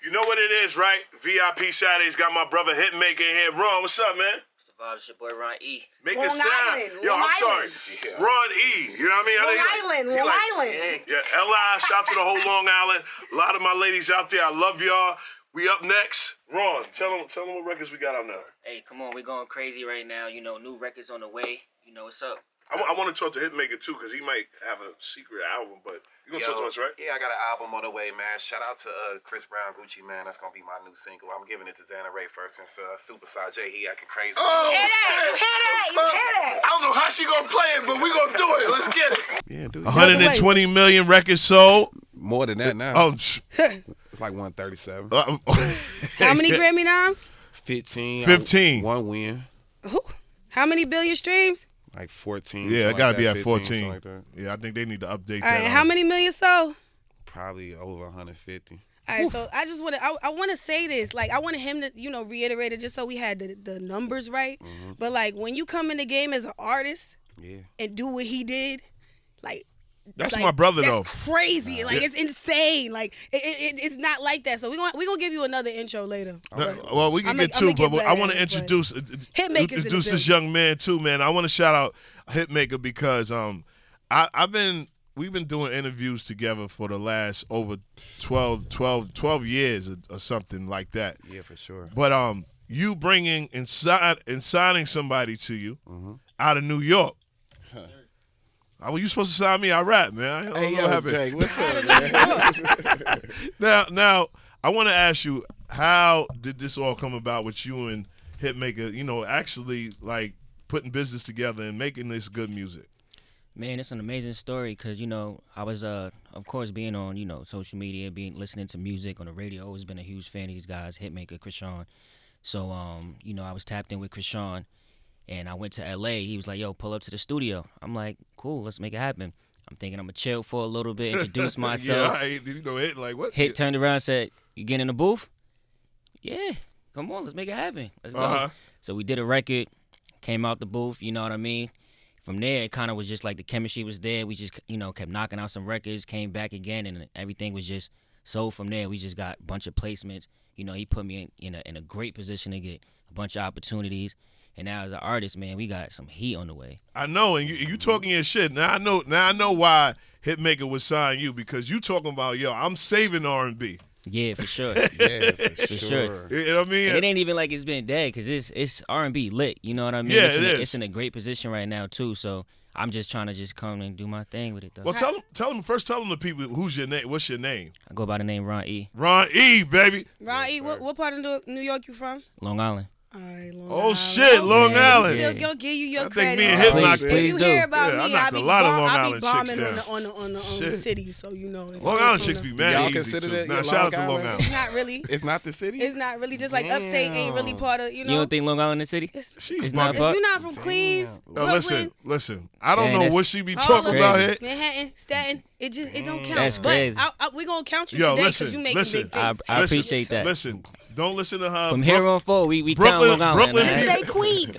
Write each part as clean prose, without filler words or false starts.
You know what it is, right? VIP Saturdays got my brother Hitmaker in here. Ron, what's up, man? It's your boy Ron E. Make a sound. Yo, I'm sorry. Yeah. Ron E. You know what I mean? Long Island. Yeah, LI, shout out to the whole Long Island. A lot of my ladies out there, I love y'all. We up next. Ron, tell them what records we got out now. Hey, come on, we going crazy right now. You know, new records on the way. You know what's up. I want to talk to Hitmaker too, because he might have a secret album, but you gonna talk to us, right? Yeah, I got an album on the way, man. Shout out to Chris Brown, Gucci, man. That's gonna be my new single. I'm giving it to Xana Ray first, since Super Saj he acting crazy. Oh, You hit it. I don't know how she gonna play it, but we gonna do it. Let's get it. Yeah, dude. 120 million records sold. More than that now. Oh, It's like 137. How many Grammy noms? 15. One win. How many billion streams? Like 14. yeah, it gotta be at 15, 14. like that. Yeah, I think they need to update All that. right, how many million sold? Probably over 150. All right, so I just want to, I want to say this. Like, I wanted him to, reiterate it just so we had the numbers right. Mm-hmm. But, like, when you come in the game as an artist and do what he did, like, That's my brother, though. That's crazy. Like, it's insane. Like, it's not like that. So, we're gonna give you another intro later. Well, we can get two, but I want to introduce this young man, too, man. I want to shout out Hitmaker because we've been doing interviews together for the last over 12 years or something like that. Yeah, for sure. But you bringing and signing somebody to you out of New York. Well, you supposed to sign me? I rap, man. Jake, what's up, man? Now, I want to ask you, how did this all come about with you and Hitmaker, actually, like, putting business together and making this good music? Man, it's an amazing story because, I was, of course, being on, social media, listening to music on the radio. Always been a huge fan of these guys, Hitmaker, Krishan. So, I was tapped in with Krishan. And I went to L.A. He was like, yo, pull up to the studio. I'm like, cool, let's make it happen. I'm thinking I'm going to chill for a little bit, introduce myself. Hit, like what? Hit turned around and said, you get in the booth? Yeah, come on, let's make it happen. Let's go. So we did a record, came out the booth, you know what I mean? From there, it kind of was just like the chemistry was there. We just, kept knocking out some records, came back again, and everything was just sold from there. We just got a bunch of placements. He put me in a great position to get a bunch of opportunities. And now as an artist, man, we got some heat on the way. I know, and you talking your shit. Now I know why Hitmaker would sign you, because you talking about, yo, I'm saving R&B. Yeah, for sure. For sure. You know what I mean? And it ain't even like it's been dead, because it's R&B lit. You know what I mean? Yeah, it's in a great position right now too. So I'm just trying to just come and do my thing with it, though. Well, tell them the people who's your name. What's your name? I go by the name Ron E. Ron E, baby. Ron E. What part of New York you from? Long Island. All right, Long Island. Still gonna give you your credit. I think me and Hitmaker. If you hear about me, I be bombing on the city, so Long Island chicks be mad y'all easy consider too. that? Now shout out to Long Island. It's not really. It's not the city? It's not really. Just like upstate ain't really part of, You don't think Long Island is city? She's not. If you're not from Queens, Brooklyn, listen. I don't know what she be talking about here. Manhattan, Staten, it don't count. That's crazy. But we gonna count you today because you making big things. I appreciate that. Listen. Don't listen to her. From here on forward, we count Long Island. Just say Queens.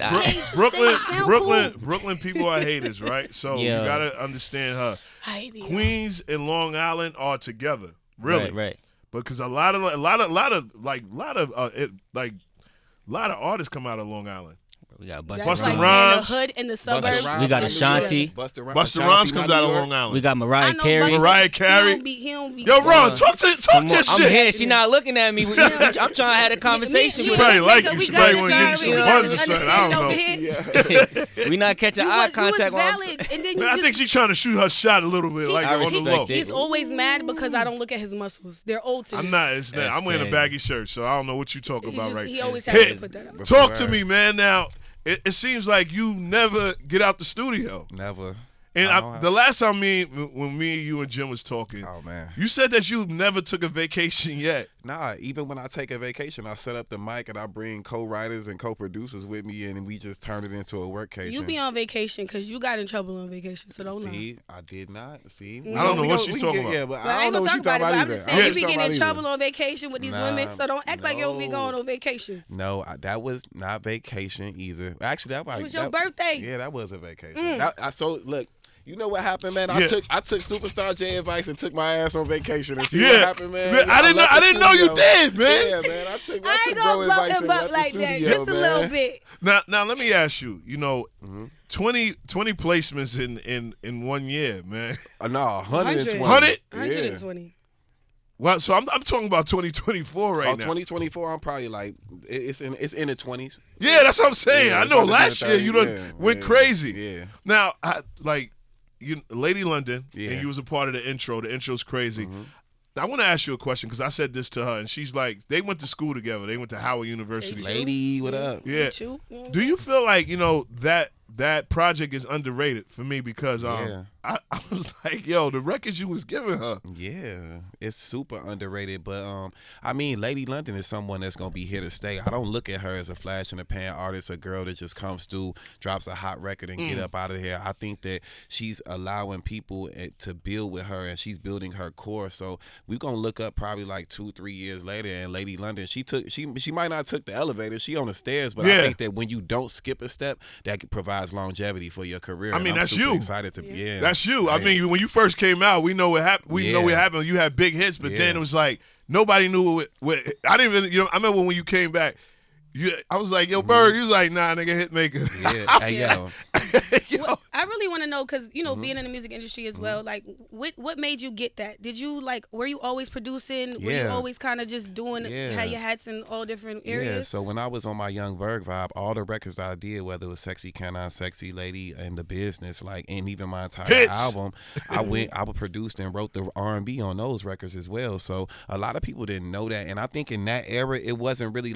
Brooklyn people are haters, right? So you gotta understand her. Queens and Long Island are together, really. Right. Because a lot of artists come out of Long Island. We got Busta Rhymes, the hood in the suburbs. We got Ashanti. Busta Rhymes comes out of Long Island. We got Mariah Carey. He don't be. Yo, Ron, talk your shit. I'm here. She not looking at me. I'm trying to have a conversation. She probably like you. She probably want to give you some buns or something. I don't know. We not catching eye contact. I think she's trying to shoot her shot a little bit, like on the low. He's always mad because I don't look at his muscles. They're old to me. I'm not. I'm wearing a baggy shirt, so I don't know what you talking about right now. He always has to put that up. Talk to me, man. Now. It seems like you never get out the studio. Never. And the last time when me, you, and Jim was talking, oh man, you said that you never took a vacation yet. Nah, even when I take a vacation, I set up the mic and I bring co-writers and co-producers with me, and we just turn it into a workcation. You be on vacation because you got in trouble on vacation, so don't lie. See, I did not. See, I don't know what she's talking about. Yeah, but I don't know what she's talking about either. I'm just saying, you be getting in trouble on vacation with these women, so don't act like you don't be going on vacations. No, that was not vacation either. Actually, that was your birthday. Yeah, that was a vacation. So look. You know what happened, man? I took Superstar J advice and took my ass on vacation and see what happened, man. I didn't know you did, man. Yeah, man. I took I ain't bro gonna blow advice him and up left like the that. studio, Just a man. little bit. Now let me ask you. 20 placements in 1 year, man. No, 120. 120. Well, so I'm talking about 2024 right now. 2024, I'm probably like it's in the 20s. Yeah, that's what I'm saying. Yeah, I know last year you went crazy. Yeah. Now, Lady London, and you was a part of the intro. The intro's crazy. I want to ask you a question because I said this to her, and she's like, they went to school together. They went to Howard University. Lady, what up? Yeah. Do you feel like that project is underrated for me because I was like, yo, the records you was giving her. Yeah, it's super underrated. But I mean, Lady London is someone that's gonna be here to stay. I don't look at her as a flash in the pan artist, a girl that just comes through, drops a hot record, and get up out of here. I think that she's allowing people to build with her, and she's building her core. So we're gonna look up probably like 2-3 years later, and Lady London, she might not took the elevator, she on the stairs, but I think that when you don't skip a step, that provides longevity for your career. I mean, I'm that's super you. Excited to That's you. I mean, when you first came out, we know what happened. We know what happened. You had big hits, but then it was like nobody knew what. I didn't even. I remember when you came back. I was like, yo, Bird. You was like, nah, nigga, Hitmaker. Yeah, hey, yo. Well, I really want to know because being in the music industry as well. Like, what made you get that? Did you were you always producing? Were you always kind of just doing had your hats in all different areas? Yeah. So when I was on my Young Berg vibe, all the records that I did, whether it was Sexy Canine, Sexy Lady, and The Business, and even my entire album, I produced and wrote the R&B on those records as well. So a lot of people didn't know that, and I think in that era, it wasn't really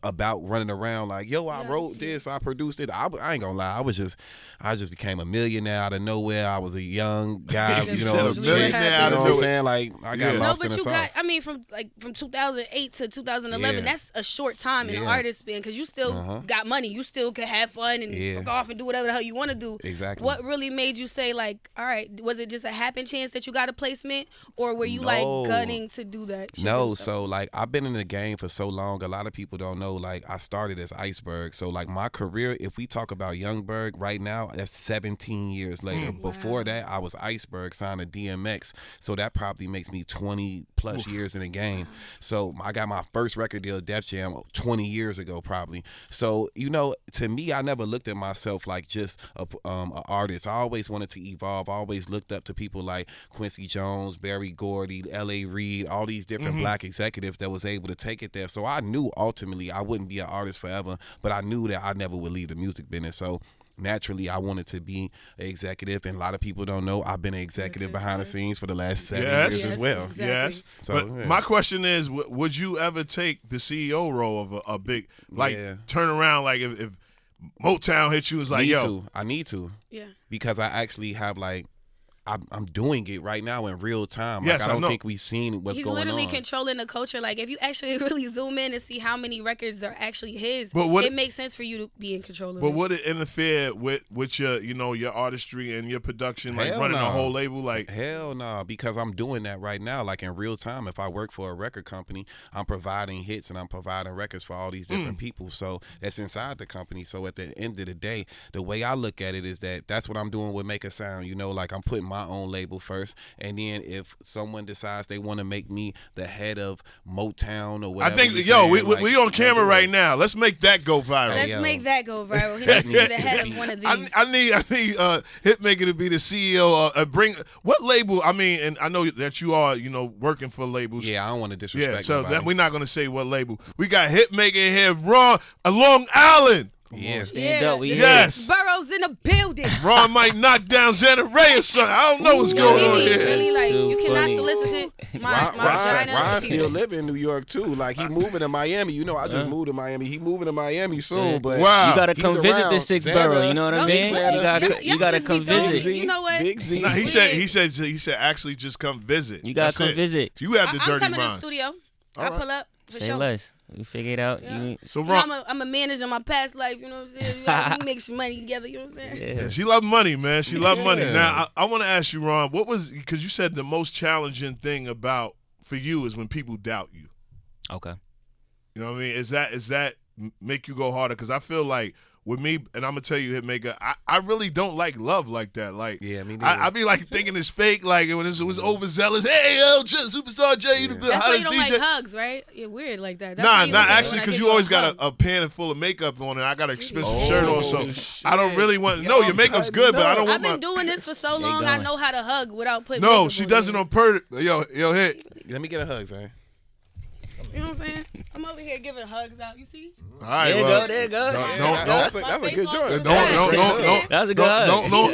about running around like, yo, I wrote this, I produced it. I ain't gonna lie, I just became a millionaire out of nowhere. I was a young guy, chick, you know what I'm saying? Like, I got lost in the sauce. I mean, from 2008 to 2011, that's a short time in the artist span because you still got money. You still could have fun and fuck off and do whatever the hell you want to do. Exactly. What really made you say, like, all right, was it just a happen chance that you got a placement, or were you gunning to do that? No, so I've been in the game for so long. A lot of people don't know, I started as Iceberg. So my career, if we talk about Youngberg right now, that's 17 years later. Before that, I was Iceberg, signed to DMX. So that probably makes me 20 plus years in the game. So I got my first record deal, Def Jam, 20 years ago probably. So, to me, I never looked at myself like just a artist. I always wanted to evolve. I always looked up to people like Quincy Jones, Berry Gordy, L.A. Reid, all these different black executives that was able to take it there. So I knew ultimately I wouldn't be an artist forever, but I knew that I never would leave the music business. So naturally, I wanted to be an executive, and a lot of people don't know I've been an executive behind the scenes for the last 7 years as well. Exactly. Yes. So, but my question is, would you ever take the CEO role of a big, turn around, like if Motown hit you, was like, I need to. Yeah. Because I actually have I'm doing it right now in real time. Yes, I don't think we've seen what's going on. He's literally controlling the culture. Like, if you actually really zoom in and see how many records are actually his, it makes sense for you to be in control of it. But would it interfere with your, your artistry and your production, running a whole label? Like, hell no, because I'm doing that right now. Like, in real time, if I work for a record company, I'm providing hits and I'm providing records for all these different people. So that's inside the company. So at the end of the day, the way I look at it is that's what I'm doing with Make a Sound. Like, I'm putting my own label first, and then if someone decides they want to make me the head of Motown or whatever, I think we on camera right now. Let's make that go viral. Let's make that go viral. He needs to be the head of one of these. I need Hitmaker to be the CEO. Bring what label? I mean, and I know that you are working for labels. Yeah, I don't want to disrespect. Yeah, so we're not gonna say what label. We got Hitmaker here, Ron, Long Island. Yeah, stand up. Yes, Burroughs in the building. Ron might knock down Xana Ray or something. I don't know what's going on here. Really, you cannot solicit my Ron still live in New York too. Like, he moving to Miami. I just moved to Miami. He moving to Miami soon. But you gotta come visit the sixth borough. You know what I mean? You gotta come visit. You know what? Big Z. No, he said actually just come visit. You gotta come visit. You have the dirty mind. I'm coming to the studio. I'll pull up. Say less. We figure it out. Yeah. So Ron, I'm a manager in my past life. You know what I'm saying? We make some money together. You know what I'm saying? Yeah, she love money, man. She love money. Now I want to ask you, Ron, because you said the most challenging thing for you is when people doubt you. Okay. You know what I mean? Is that make you go harder? Because I feel like with me, and I'm gonna tell you, Hitmaker, I really don't like love like that. Like, yeah, me neither. I be like thinking it's fake. Like when it was overzealous. Hey, yo, Superstar J, you the That's why you don't DJ. like hugs, right? You're weird like that. That's Nah, not actually, because you always got a pan full of makeup on, and I got an expensive shirt on, so shit. I don't really want. No, your makeup's good, but I don't want. I've been doing this for so long. I know how to hug without putting. No, she does it on purpose. Yo, Hit. Let me get a hug, Zane. You know what I'm saying? I'm over here giving hugs out. You see? All right, there you go. That's a good joint. No. That was a good hug. No.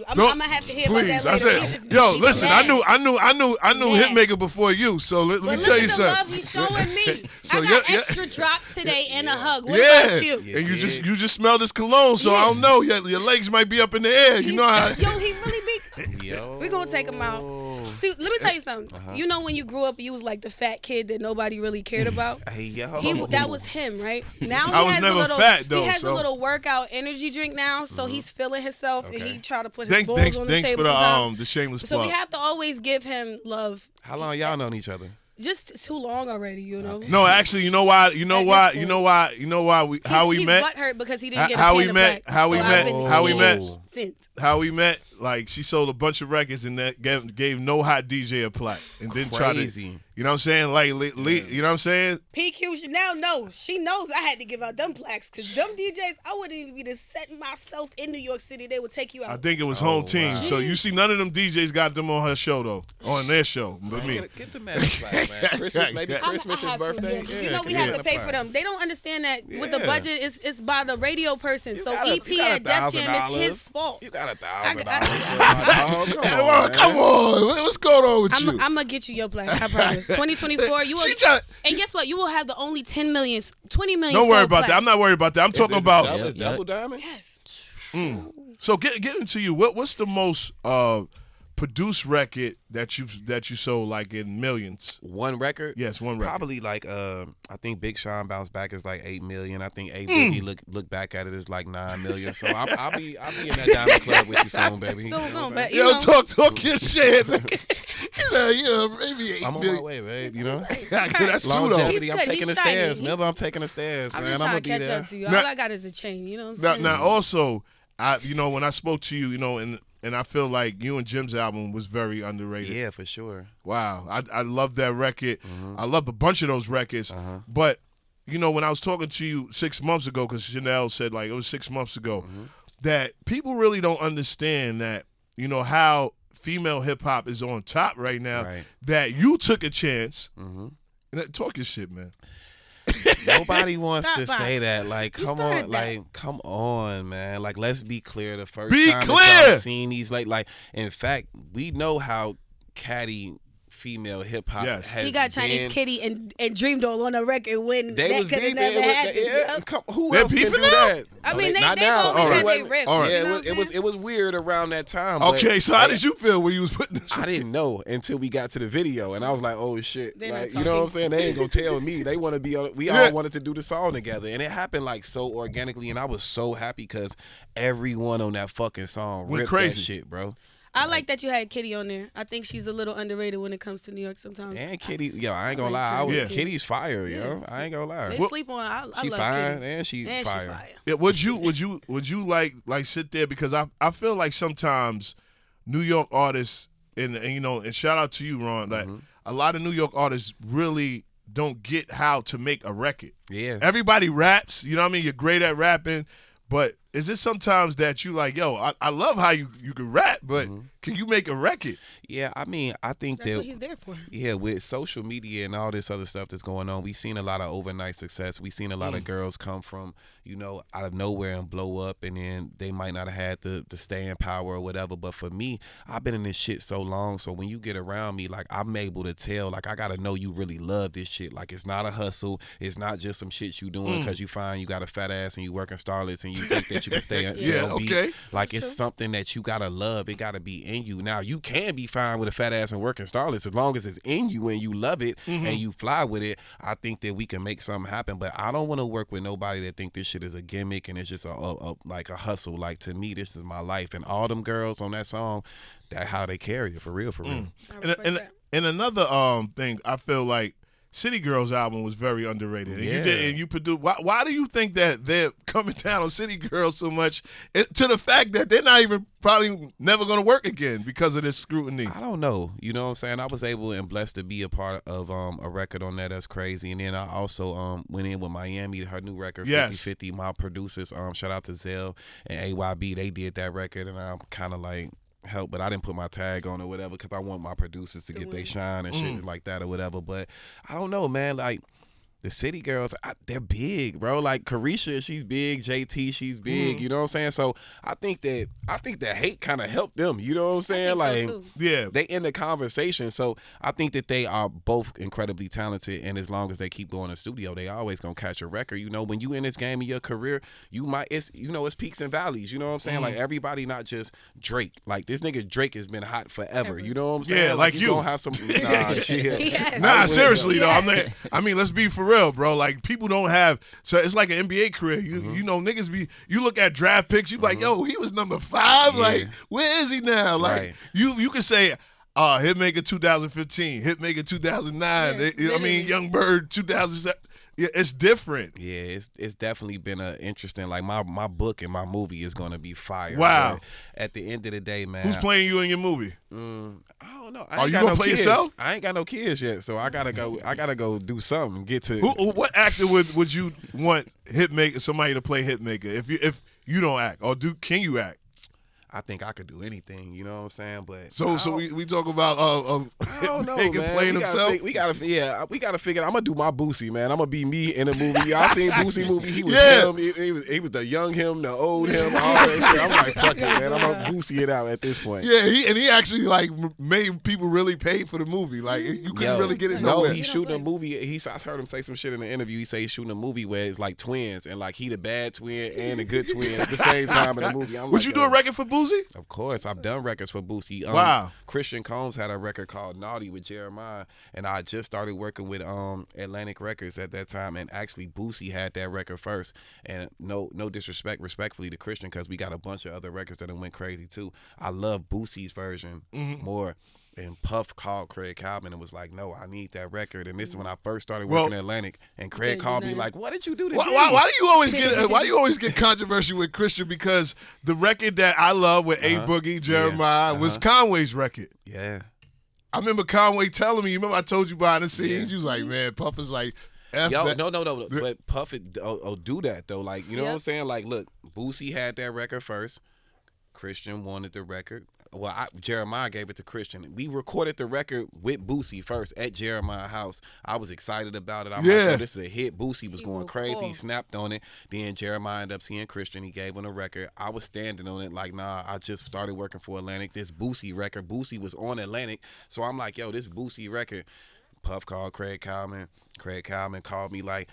I'm gonna have to hear about that later. I said, yo, listen, I knew Hitmaker before you, so let me tell you something. Look at the love he's showing me. So I got extra drops today and a hug. What yeah, about you? And you just smell this cologne, so I don't know. Your legs might be up in the air. You know how? Yo, he really be. Yo. We gonna take him out. See, let me tell you something. You know when you grew up, you was like the fat kid that nobody really cared about. That was him, right? Now I was never fat though. He has a little workout energy drink now, so he's feeling himself, and he try to put his balls on the table. Thanks for the shameless plug. So we have to always give him love. How long y'all known each other? Just too long already, you know. No, actually, you know why? He's met? He's butthurt because he didn't get how a we pan met. of How we black. met. How we met. Since. How we met. Like she sold a bunch of records and that gave no hot DJ a plaque and didn't try to. You know what I'm saying? Like, you know what I'm saying? PQ should now know. She knows I had to give out them plaques because them DJs, I wouldn't even be to set myself in New York City. They would take you out. I think it was home team. Wow. So you see, none of them DJs got them on her show though, on their show. But me. Get the man a plaque, man. Christmas, maybe Christmas, his birthday. Yeah, you know we have to pay for them. They don't understand that with the budget, it's by the radio person. So EP at Def Jam is his fault. You got $1,000. Come on. What's going on with you? I'm gonna get you your plaque. I promise. 2024, you will. And guess what? You will have the only 10 million, 20 million. Don't worry about that. I'm not worried about that. I'm talking about double diamond. Yes. So get into you. What's the most produced record that you sold like in millions? One record? Yes, one record. Probably like I think Big Sean bounced back is like 8 million. I think A Boogie look back at it is like 9 million. So I'll be in that diamond club with you soon, baby. Soon, but talk your shit. He's like, maybe 8 I'm on my way, babe. You know, that's longevity. I'm taking the stairs. Remember, I'm taking the stairs, man. I'm gonna be there. Up to you. All I got is a chain. You know what I'm saying? Now also, when I spoke to you, and I feel like you and Jim's album was very underrated. Yeah, for sure. Wow. I love that record. I love a bunch of those records. But, when I was talking to you 6 months ago, because Chanel said, like, it was 6 months ago, that people really don't understand that, how female hip-hop is on top right now, that you took a chance. Talk your shit, man. Nobody wants to say that. Like, come on, man. Like, let's be clear. The first time that y'all seen these, like, in fact, we know how catty female hip hop has he got Chinese been. Kitty and Dream Doll on the record when they that could have never happened. Who else can do that? I mean, they always had their riffs. Yeah, it was weird around that time. Okay, so how did you feel when you was putting this? I didn't know until we got to the video, and I was like, oh shit, like, you know what I'm saying? They ain't gonna tell me. They want to be. We all wanted to do the song together, and it happened like so organically, and I was so happy because everyone on that fucking song ripped that shit, bro. I like that you had Kitty on there. I think she's a little underrated when it comes to New York sometimes. And Kitty, I ain't gonna lie. Kitty's fire, yo. I ain't gonna lie. They sleep on. I love Kitty. And she's fire. Yeah, would you like sit there, because I feel like sometimes New York artists and shout out to you, Ron, like a lot of New York artists really don't get how to make a record. Yeah. Everybody raps, you know what I mean? You're great at rapping, but is it sometimes that you like, yo, I love how you can rap, but can you make a record? Yeah, I mean, I think that's what he's there for. Yeah, with social media and all this other stuff that's going on, we've seen a lot of overnight success. We've seen a lot of girls come from, out of nowhere and blow up, and then they might not have had to stay in power or whatever. But for me, I've been in this shit so long, so when you get around me, like, I'm able to tell, like, I got to know you really love this shit. Like, it's not a hustle. It's not just some shit you doing because you find you got a fat ass and you working starlets and you think that you can stay beat. Like, it's something that you got to love. It got to be in you. Now, you can be fine with a fat ass and working starlets as long as it's in you and you love it and you fly with it. I think that we can make something happen, but I don't want to work with nobody that think this shit is a gimmick and it's just like a hustle. Like, to me, this is my life, and all them girls on that song, that how they carry it, for real. And another thing, I feel like City Girls album was very underrated. And you produced. Why do you think that they're coming down on City Girls so much to the fact that they're not even probably never going to work again because of this scrutiny? I don't know. You know what I'm saying? I was able and blessed to be a part of a record on that. That's crazy. And then I also went in with Miami, her new record, 50/50. My producers, shout out to Zell and AYB. They did that record, and I'm kind of like, help, but I didn't put my tag on or whatever because I want my producers to get their shine and shit like that or whatever. But I don't know, man. Like, the City Girls, they're big, bro. Like Carisha, she's big. JT, she's big. You know what I'm saying? So I think that hate kind of helped them. You know what I'm saying? Like, so they in the conversation. So I think that they are both incredibly talented, and as long as they keep going to the studio, they always gonna catch a record. You know, when you in this game of your career, it's peaks and valleys. You know what I'm saying? Like everybody, not just Drake. Like this nigga Drake has been hot forever. You know what I'm saying? Yeah, like you gonna have some. Seriously though. I mean, let's be for real, bro. Like people don't have, so it's like an NBA career. You know, niggas you look at draft picks, you be like, yo, he was number 5. Like, where is he now? Like you could say Hitmaker 2015, Hitmaker 2009. I mean, Young Bird 2007. Yeah, it's different. Yeah, it's definitely been an interesting. Like my book and my movie is gonna be fire. Wow. But at the end of the day, man, who's playing you in your movie? I don't know. Are you gonna play yourself? I ain't got no kids yet, so I gotta go do something. Get to what actor would you want Hitmaker, somebody to play Hitmaker if you don't act, or can you act? I think I could do anything, you know what I'm saying? But so we talk about I don't know, man. Playing himself. We gotta figure. I'm gonna do my Boosie, man. I'm gonna be me in a movie. Y'all seen Boosie movie? He was him. He was the young him, the old him, all that shit. I'm like, fuck it, man. I'm gonna Boosie it out at this point. Yeah, he actually like made people really pay for the movie. Like you couldn't really get it nowhere. No, he's shooting a movie. I heard him say some shit in the interview. He say he's shooting a movie where it's like twins, and like he the bad twin and the good twin at the same time in the movie. Would you do a record for Boosie? Of course, I've done records for Boosie. Wow. Christian Combs had a record called Naughty with Jeremiah, and I just started working with Atlantic Records at that time, and actually Boosie had that record first. And no disrespect, respectfully to Christian, because we got a bunch of other records that went crazy too. I love Boosie's version more. And Puff called Craig Calvin and was like, "No, I need that record." And this is when I first started working at Atlantic. And Craig called me like, "What did you do to why do you always get controversy with Christian? Because the record that I love with A Boogie, Jeremiah was Conway's record. Yeah, I remember Conway telling me. You remember I told you behind the scenes. You was like, "Man, Puff is like." No. But Puff do that though. Like, you know what I'm saying? Like, look, Boosie had that record first. Christian wanted the record. Well, Jeremiah gave it to Christian. We recorded the record with Boosie first at Jeremiah's house. I was excited about it. I'm like, oh, this is a hit. Boosie was going crazy. He snapped on it. Then Jeremiah ended up seeing Christian. He gave him a record. I was standing on it like, nah, I just started working for Atlantic. This Boosie record. Boosie was on Atlantic. So I'm like, yo, this Boosie record. Puff called Craig Calvin. Craig Calvin called me like,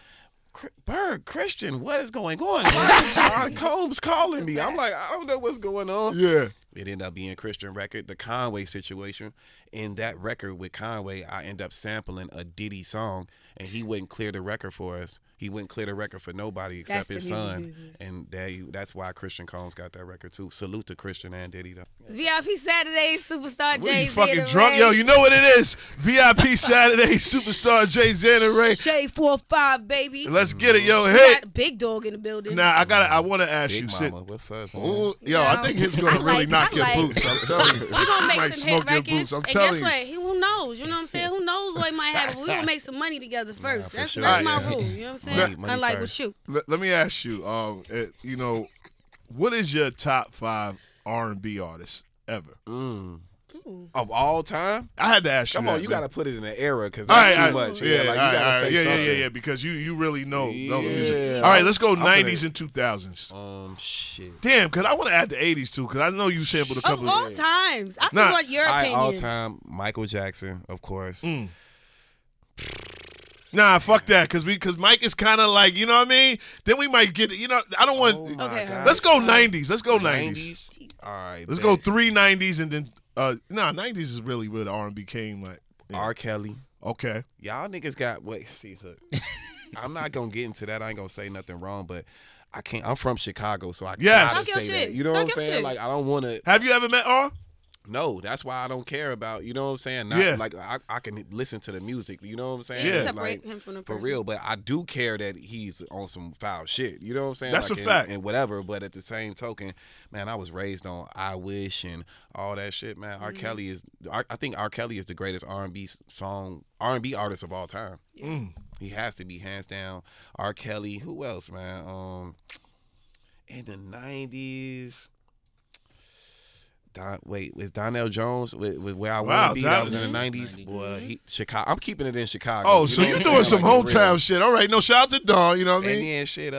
Berg, Christian, what is going on? Why is John Combs calling me? I'm like, I don't know what's going on. Yeah. It ended up being Christian record, the Conway situation. In that record with Conway, I end up sampling a Diddy song, and he wouldn't clear the record for us. He wouldn't clear the record for nobody except his son. And that's why Christian Combs got that record too. Salute to Christian and Diddy though. VIP Saturday, Superstar Jay. You fucking drunk, yo? You know what it is? VIP Saturday, Superstar Jay Xander Ray. J45, baby. Let's get it, yo. Hey, big dog in the building. Now I want to ask Big you, Mama, what's up? Yo, I think he's gonna really knock your boots. I'm telling you, we gonna make might some hit smoke your records. boots. I'm and telling guess you. what? Who knows? You know what I'm saying? Who knows what might happen? We gonna make some money together first. for That's sure. my rule. You know what I'm saying? Money Unlike first. with you. Let me ask you, you know, what is your top 5 R&B artists ever? Of all time? I had to ask you. Come that, on, you man. got to put it in an era because that's too much. Yeah, you got to say something. Yeah, because you really know the Yeah. music. All right, let's go 90s and 2000s. Shit. Damn, because I want to add the 80s too, because I know you sampled a couple Of all times. I just want your All right, opinion. all time, Michael Jackson, of course. Nah, fuck that, because Mike is kind of like, you know what I mean? Then we might get it, you know, I don't want. Okay. Let's go 90s. Let's go 90s. All right. Let's go 3 90s and then, 90s is really where the R&B came. Like, yeah. R. Kelly. Okay. Y'all niggas got, look, I'm not going to get into that. I ain't going to say nothing wrong, but I can't. I'm from Chicago, so I gotta Talk your say shit. that. You know Talk what I'm your saying? shit. Like, I don't want to. Have you ever met R? No, that's why I don't care about, you know what I'm saying? Not like I can listen to the music, you know what I'm saying? Yeah, like, separate him from the for person. real, but I do care that he's on some foul shit, you know what I'm saying? That's like, a fact. And whatever, but at the same token, man, I was raised on I Wish and all that shit, man. R. Kelly is, I think R. Kelly is the greatest R&B artist of all time. He has to be, hands down. R. Kelly, who else, man? In the 90s... with Donnell Jones with Where I Want to Be, that was in the 90s. Boy, Chicago. I'm keeping it in Chicago. Oh, so you're doing some hometown shit. All right, no, shout out to Don, you know what I mean? And then shit,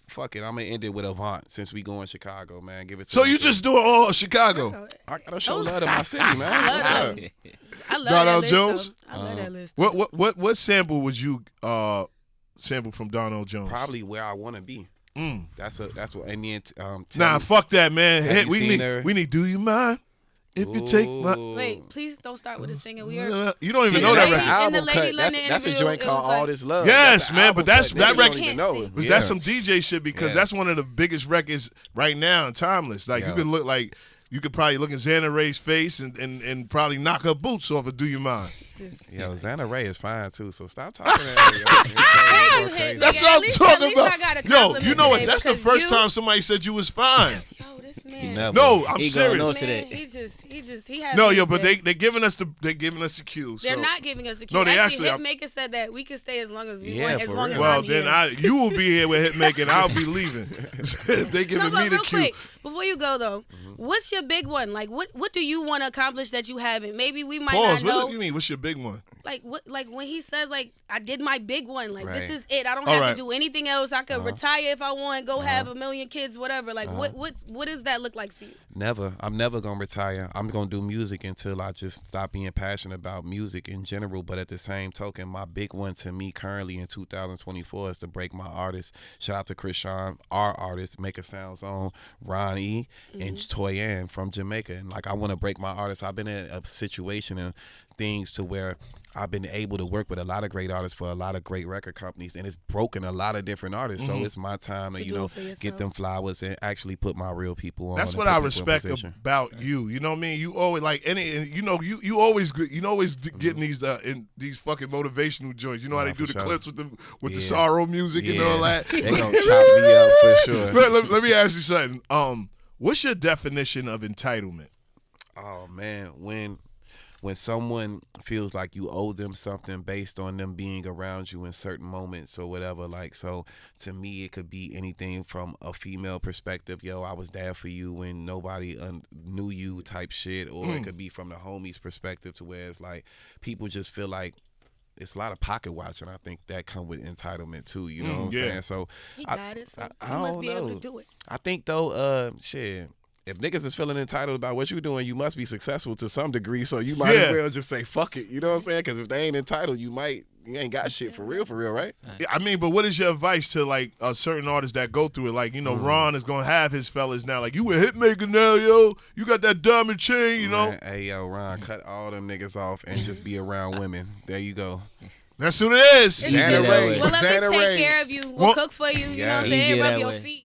fuck it. I'm going to end it with Avant since we go in Chicago, man. Give it to So you just doing all of Chicago? I got to show love to my city, man. I love Donnell that list, Jones? I love that list. What sample would you sample from Donnell Jones? Probably Where I Want to Be. That's what. And then nah, fuck that, man. Hey, we her? need. Do you mind if you take my? Wait, please don't start with the singing. We are. You don't even know that record. album cut. That's a joint called All This Love. Yes, man, but that record. That's some DJ shit because that's one of the biggest records right now and timeless. Like you could look like. You could probably look at Xana Ray's face and probably knock her boots off of Do You Mind. Yo, Xana Ray is fine too, so stop talking to her. That's what I'm talking about. Yo, you know what? That's the first time somebody said you was fine. Yo, this man. Never. No, I'm serious. No Man, he has. No, yo, but they're giving us the cue. They're so. not giving us the cue. No, they actually. Hitmaker said that we can stay as long as we Yeah, want, as for long real. as Well, I'm then here. you will be here with Hitmaker, and I'll be leaving. They giving me the real cue. quick, before you go though, what's your big one? Like, what do you want to accomplish that you haven't? Maybe we might Pause. not know. What do you mean? What's your big one? Like what? Like when he says, like, I did my big one. Like this Right. is it. I don't All have right. to do anything else. I could retire if I want. Go have a million kids, whatever. Like what does that look like for you? Never. I'm never gonna retire. I'm gonna do music until I just stop being passionate about music in general. But at the same token, my big one to me currently in 2024 is to break my artists. Shout out to Chris Sean, our artist, Make a Sound Zone, Ron E, and Toyanne from Jamaica. And like I want to break my artists. I've been in a situation and things to where I've been able to work with a lot of great artists for a lot of great record companies, and it's broken a lot of different artists. So it's my time to get them flowers and actually put my real people on. That's what I respect about you. You know what I mean? You always like you always getting these in these fucking motivational joints. You know how they do the clips with the sorrow music and all that. They gonna chop me up for sure. Let me ask you something. What's your definition of entitlement? Oh man, when someone feels like you owe them something based on them being around you in certain moments or whatever, like, so to me it could be anything from a female perspective, yo, I was there for you when nobody knew you type shit, or it could be from the homies perspective to where it's like people just feel like it's a lot of pocket watching. I think that come with entitlement too, you know what I'm saying? So he got it, so I he must don't be know. able to do it. I think though, shit, if niggas is feeling entitled about what you're doing, you must be successful to some degree. So you might as well just say fuck it. You know what I'm saying? Because if they ain't entitled, you ain't got shit for real, right? Yeah, I mean, but what is your advice to like certain artists that go through it? Like, you know, Ron is gonna have his fellas now. Like, you a Hitmaker now, yo. You got that diamond chain, you know. Man, hey, yo, Ron, cut all them niggas off and just be around women. There you go. That's who it is. Well, let us take care of you. We'll cook for you. You know what I'm saying? Rub your feet.